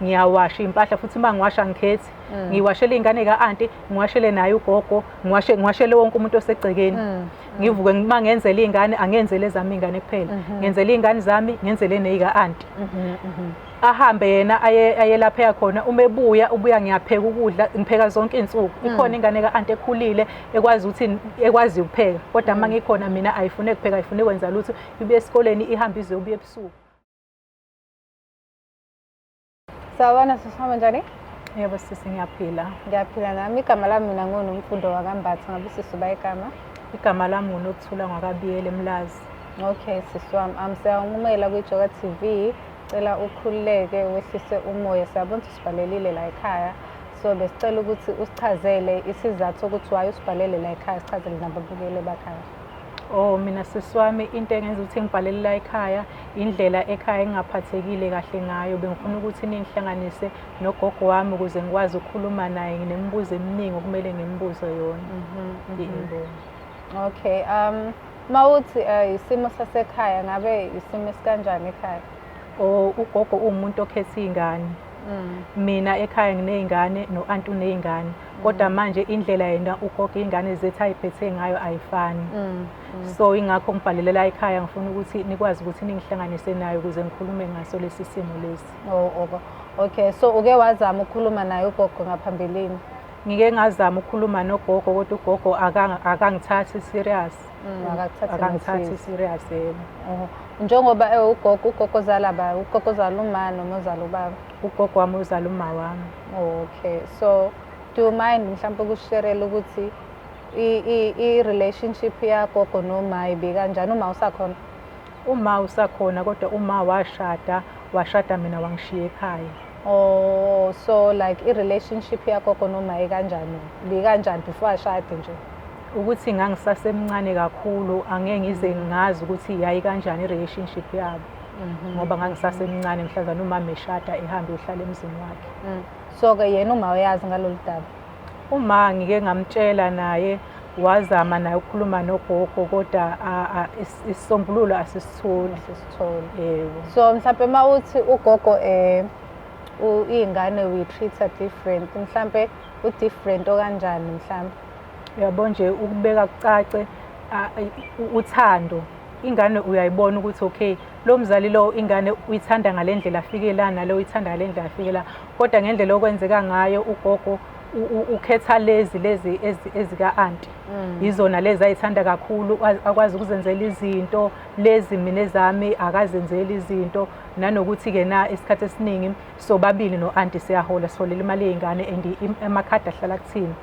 ngiyawasha impahla futhi uma ngiwasha ngikhethi ngiwashele iy'ngane ka-anti, ngiwashele naye ugogo, ngiwashele wonke umuntu osegcekeni. Ngivuke uma ngenzela iy'ngane angenzele ezami iy'ngane kuphela, ngenzele iy'ngane zami, ngenzele ney'ka-anti. Ahambe yena aye lapha eya khona, uma ubuya ngiyapheka ukudla, ngipheka zonke iy'nsuku. Ikhona ingane ka-anti ekhulile ekwaziyo ukupheka, kodwa uma ngikhona mina ayifune kupheka, ayifune kwenza lutho, ibuye esikoleni ihambe ize ubuye ebusuku. Sawubona sisi, uhamba njani? Yebo sisi, ngiyaphila. Ngiyaphila nami. Igama lami mina nguNomfundo waKambatha. Ngabe sisi uba igama? Igama lami nguNokuthula Ngwakabiyela eMlazi. Okay sisi wami, siyawumukela kwiJoka TV. Cela ukhululeke wehlise umoya. Siyabona ukuthi usibhalelile la ekhaya. So besicela ukuthi usichazele isizathu sokuthi waye usibhalele la ekhaya, sichazele nababukeli bakhaya. Oh, mina sisi wami into engenza ukuthi ngibhalele la ekhaya, indlela ekhaya engaphathekile kahle ngayo. Bengifuna ukuthi ningihlanganise nogogo wami ukuze ngikwazi ukukhuluma naye, nginemibuzo eminingi okumele ngimbuze yona. Okay, mawuthi isimo sasekhaya, ngabe isimo esikanjani ekhaya? Oh, ugogo uwumuntu okhetha iy'ngane. Mina ekhaya nginey'ngane, no-anti uney'ngane. Kodwa manje indlela yena ugogo iy'ngane zethu ayiphethe ngayo ayifani. So ingakho ngibhalele la ekhaya, ngifuna ukuthi nikwazi ukuthi ningihlanganise naye ukuze ngikhulume ngaso lesi simo lesi. Okay, so uke wazama ukukhuluma naye ugogo ngaphambilini? Ngike ngazama ukukhuluma nogogo, kodwa ugogo akangithathi serious. Akangithathi serious yebo. Njengoba ugogo ozala ba, ugogo ozala uma noma ozala ubaba? Ugogo wami uzala uma wami. Okay, so do you mind mhlawumbe ukusherela ukuthi i-relationship yagogo noma ibe kanjani uma usakhona? Uma usakhona, kodwa uma washada mina wangishiya ekhaya. Oh, so like i-relationship yagogo noma ikanjani? Ibe kanjani before ashade nje? Ukuthi ngangisasemncane kakhulu, angeke ngize ngazi ukuthi yayi kanjani i-relationship yabo. Ngoba ngangisasemncane, mhlazana umama eshada ehambe uhlala emzini wakhe. So-ke yena uma uyazi ngalolu daba? Uma ngike ngamtshela naye, wazama naye ukukhuluma nogogo, kodwa isisombululo asisitholi. Yebo. So mhlawumbe mawuthi ugogo iy'ngane uyi-treat-a different, mhlawumbe u-different okanjani mhlawumbe? Yabo nje ukubeka kucace uthando. Ingane uyayibona ukuthi okay, lo mzali lo ingane uyithanda ngale ndlela afike la, nalo uyithanda ngale ndlela afike la. Kodwa ngendlela okwenzeka ngayo ugogo ukhetha lezi ezika-anti. Yizona lezi ayithanda kakhulu, akwazi ukuzenzela izinto. Lezi mina ezami akazenzeli izinto. Nanokuthi-ke na isikhathi esiningi sobabili no-anti siyahola, siholela imali yey'ngane and amakhadi ahlala kuthina.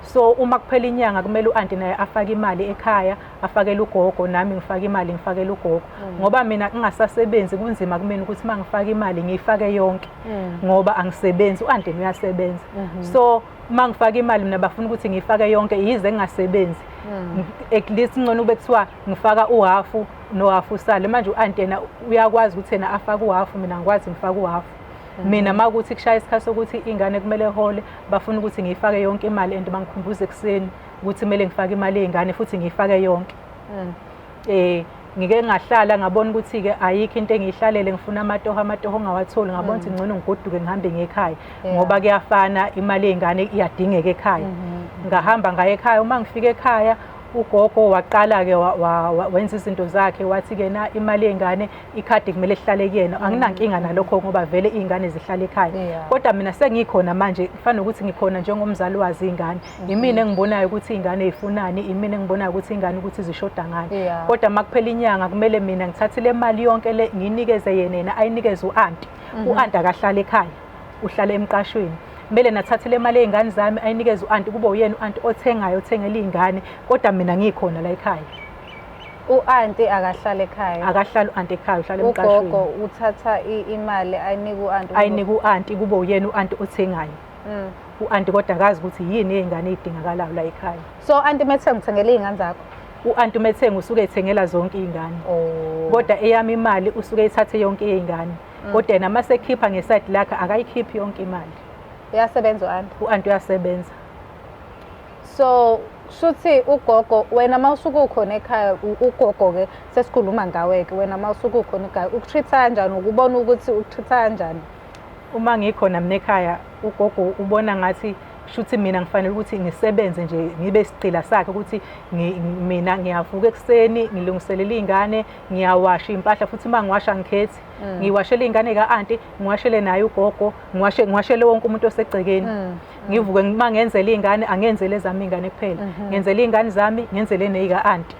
So uma kuphela inyanga kumele u-anti naye afake imali ekhaya, afakele ugogo, nami ngifake imali ngifakele ugogo. Ngoba mina ngingasasebenzi kunzima kumina ukuthi uma ngifake imali ngiyifake yonke, ngoba angisebenzi, u-anti uyasebenza. So uma ngifake imali mina bafuna ukuthi ngiyifake yonke, yize ngingasebenzi. At least ngcono ube kuthiwa ngifaka uhafu nohafu usale. Manje u-anti yena uyakwazi ukuthi yena afake uhafu, mina ngikwazi ngifake uhafu. Mina uma kuthi kushaya isikhathi sokuthi ingane kumele hole, bafuna ukuthi ngiyifake yonke imali and bangikhumbuze ekuseni ukuthi kumele ngifake imali yey'ngane futhi ngiyifake yonke. Ngike ngahlala ngabona ukuthi-ke ayikho into engiyihlalele, ngifuna amatoho ongawatholi, ngabona ukuthi ngcono ngigoduke ngihambe ngekhaya ngoba kuyafana, imali yey'ngane iyadingeka ekhaya. Ngahamba ngaye ekhaya, uma ngifika ekhaya ugogo waqala-ke wenza izinto zakhe, wathi-ke na imali yey'ngane ikhadi kumele lihlale kuyena. Anginankinga nalokho ngoba vele iy'ngane zihlala ekhaya. Kodwa mina sengikhona manje, kufanele ukuthi ngikhona njengomzali wazi iy'ngane. Imina engibonayo ukuthi iy'ngane y'funani, imina engibonayo ukuthi iy'ngane ukuthi zishoda ngani. Kodwa uma kuphela inyanga kumele mina ngithathe le mali yonke le ngiyinikeze yena ayinikeze u-anti. U-anti akahlala ekhaya, uhlala emqashweni. Kumele nathathe le mali yey'ngane zami ayinikeze u-anti, kube uyena u-anti othengayo, othengela iy'ngane, kodwa mina ngikhona la ekhaya. U-anti akahlala ekhaya? Akahlala u-anti ekhaya, uhlala emqashweni. Ugogo uthatha imali ayinike u-anti? Ayinike u-anti, kube uyena u-anti othengayo. U-anti kodwa akazi ukuthi yini yey'ngane ey'dingakalayo la ekhaya. So u-anti methe ngithengela iy'ngane zakho? U-anti umethenga usuke ethengela zonke iy'ngane. Kodwa eyami imali usuke ethathe yonke iy'ngane. Kodwa yena uma sekhipha ngesayidi lakhe akayikhiphi yonke imali. Uyasebenza u-anti? U-anti uyasebenza. So shuthi ugogo, wena uma usuke ukhona ekhaya, ugogo-ke sesikhuluma ngawe-ke, wena uma usuke ukhona ekhaya, ukutreat-a kanjani, ukubona ukuthi ukutreat-a kanjani? uma ngikhona mina ekhaya ugogo ubona ngathi shuthi mina ngifanele ukuthi ngisebenze nje ngibe sigcila sakhe ukuthi mina ngiyavuka ekuseni ngilungiselela iy'ngane ngiyawasha iy'mpahla futhi uma ngiwasha ngikhethi ngiwashele iy'ngane ka-anti ngiwashele naye ugogo ngiwashele wonke umuntu osegcekeni ngivuke uma ngenzela iy'ngane angenzele ezami iy'ngane kuphela ngenzela iy'ngane zami ngenzele ney'ka-anti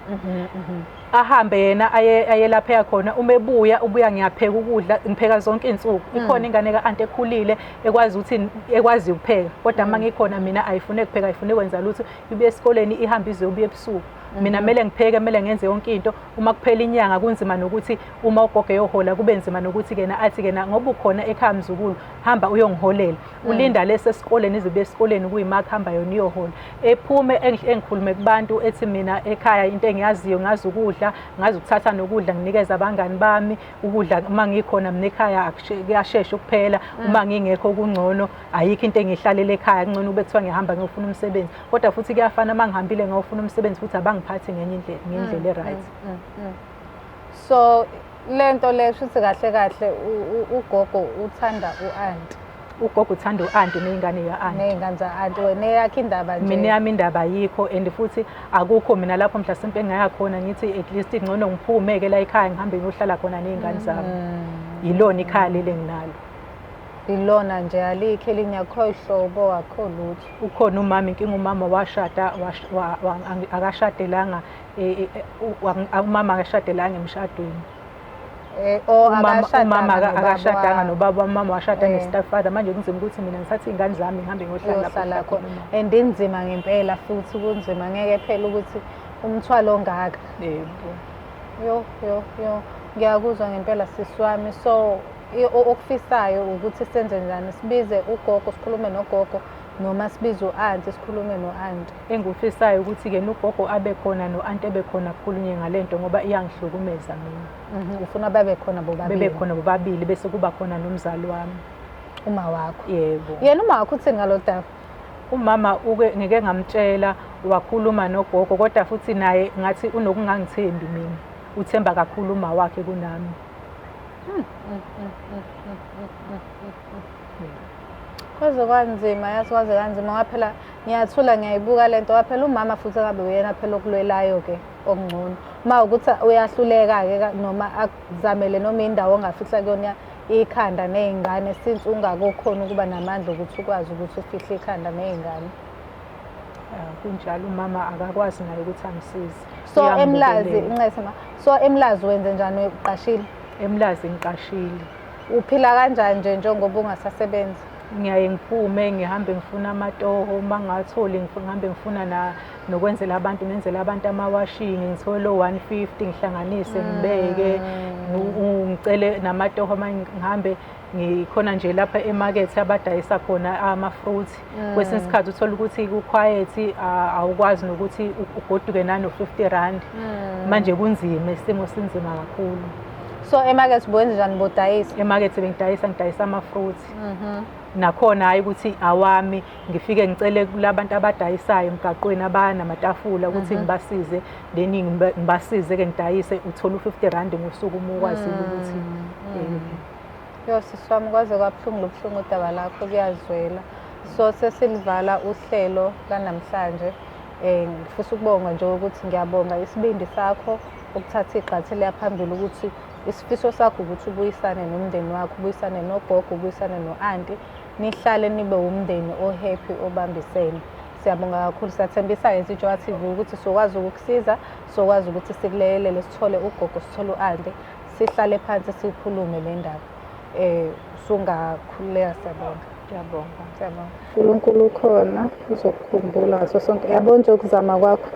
ahambe yena aye lapha eyakhona uma ebuya ubuya ngiyapheka ukudla ngipheka zonke iy'nsuku ikhona ingane ka-anti ekhulile ekwazi ukupheka kodwa uma ngikhona mina ayifune kupheka ayifune kwenza lutho ibuye esikoleni ihambe izobuya ebusuku mina kumele ngipheke kumele ngenze yonke into uma kuphela inyanga kunzima nokuthi uma ugogo eyohola kube nzima nokuthi athi ngoba ukhona ekhaya mzukulu hamba uyongiholela ulinda lesi esikoleni izobuya esikoleni kuyima kuhamba yona iyohola ephume engikhulume kubantu ethi mina ekhaya into engiyaziyo ngazi ukudla ngazi ukuthatha nokudla nginikeza abangani bami ukudla uma ngikhona mina ekhaya kuyashesha ukuphela uma ngingekho kungcono ayikho into engihlalele ekhaya kungcono ube kuthiwa ngihamba ngiyofuna umsebenzi kodwa futhi kuyafana uma ngihambile ngiyofuna umsebenzi futhi ngiphathe ngendlela e-right. So lento le shuthi kahle kahle ugogo uthanda u-anti. Ugogo uthanda u-anti ney'ngane ya-anti. Ney'ngane za-anti wena eyakho indaba nje. Mina yami indaba ayikho and futhi akukho mina lapho mhlasimpe engaya khona ngithi at least ngcono ngiphume-ke la ekhaya ngihambe ngiyohlala khona ney'ngane zami. Yilona ikhaya leli enginalo. Ilona nje alikho elinye akho ihlobo akho lutho. Ukhona umama inkinga umama washada akashadelanga umama akashadelanga emshadweni. Umama akashadanga nobaba umama washada nge-stepfather manje kunzima ukuthi mina ngithathe iy'ngane zami ngihambe ngiyohlala khona. And inzima ngempela futhi kunzima ngeke phela ukuthi umthwalo ongaka. Yebo. Yo ngiyakuzwa ngempela sisi wami so okufisayo ukuthi senze njani sibize ugogo sikhulume nogogo noma sibize u-anti sikhulume no-anti. Engikufisayo ukuthi-ke ugogo abe khona no-anti ebe khona kukhulunywe ngalento ngoba iyangihlukumeza mina. Ufuna babe khona bobabili? Bebe khona bobabili bese kuba khona nomzali wami. Uma wakho? Yebo. Yena uma wakho uthini ngalo daba? Umama ngike ngamtshela wakhuluma nogogo kodwa futhi naye ngathi unokungangithembi mina uthemba kakhulu uma wakhe kunami. Kwaze kwanzima yazi kwaze kanzima ngaphela ngiyathula ngiyayibuka lento waphela umama futhi akabe uyena phela okulwelayo-ke okungcono uma ukuthi uyahluleka-ke noma akuzamele noma indawo ongafihla kuyona ikhanda ney'ngane since ungakokhona ukuba namandla ukuthi ukwazi ukuthi ufihle ikhanda ney'ngane. Kunjalo umama akakwazi naye ukuthi angisize. So eMlazi Ncema so eMlazi wenze njani uqashile? eMlazi ngiqashile. Uphila kanjani nje njengoba ungasasebenzi? Ngiyaye ngiphume ngihambe ngifuna amatoho uma ngingatholi ngihambe ngifuna nokwenzela abantu ngenzela abantu amawashing ngithole 150 ngihlanganise ngibeke ngicele namatoho manje ngihambe ngikhona nje lapha emakethe abadayisa khona ama-fruit kwesinye isikhathi uthola ukuthi ku-quiet awukwazi nokuthi ugoduke nano-50 manje kunzima isimo sinzima kakhulu. So emakethe bwenza njani bodayisa? Emakethe ngidayisa ama-fruit. Nakhona hayi ukuthi awami ngifike ngicele kulabantu abadayisayo emgaqweni abanamatafula ukuthi ngibasize then ngibasize-ke ngidayise uthola u-50 ngosuku uma ukwazile ukuthi yo sisi wami kwaze kwabuhlungu lobuhlungu udaba lakho kuyazwela. So sesilivala uhlelo lanamhlanje ngifisa ukubonga nje ukuthi ngiyabonga isibindi sakho ukuthatha igxathe liya phambili ukuthi isifiso sakho ukuthi ubuyisane nomndeni wakho ubuyisane nogogo ubuyisane no-anti nihlale nibe umndeni o-happy obambisene. Siyabonga kakhulu siyathembisa ngeNsitshoka TV ukuthi sokwazi ukukusiza sokwazi ukuthi sikulelele sithole ugogo sithole u-anti sihlale phansi sikhulume le ndaba. Sungakhululeka siyabonga. Ngiyabonga. uNkulunkulu ukhona uzokukhumbula ngaso sonke. Yabo nje ukuzama kwakho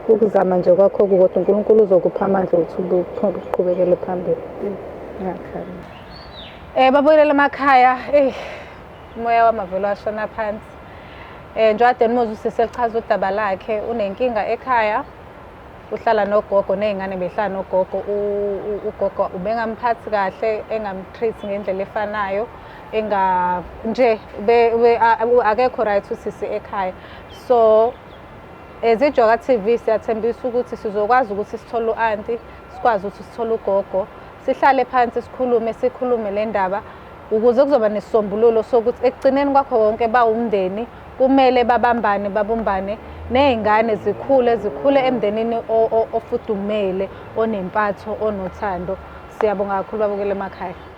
ukuzama nje kwakho kodwa uNkulunkulu uzokupha amandla ukuthi uqhubekele phambili. Babuyela emakhaya umoya wamavelo ashona phansi. Njengoba Moses siselichaza udaba lakhe unenkinga ekhaya uhlala nogogo ney'ngane behlala nogogo ugogo ubengamphathi kahle engamtreat ngendlela efanayo nje akekho right usisi ekhaya. So eziJoka TV siyathembisa ukuthi sizokwazi ukuthi sithole u-anti sikwazi ukuthi sithole ugogo sihlale phansi sikhulume le ndaba ukuze kuzoba nesisombululo sokuthi ekugcineni kwakho wonke bawumndeni kumele babumbane ney'ngane zikhule emndenini ofudumele, onempatho, onothando. Siyabonga kakhulu babukela emakhaya.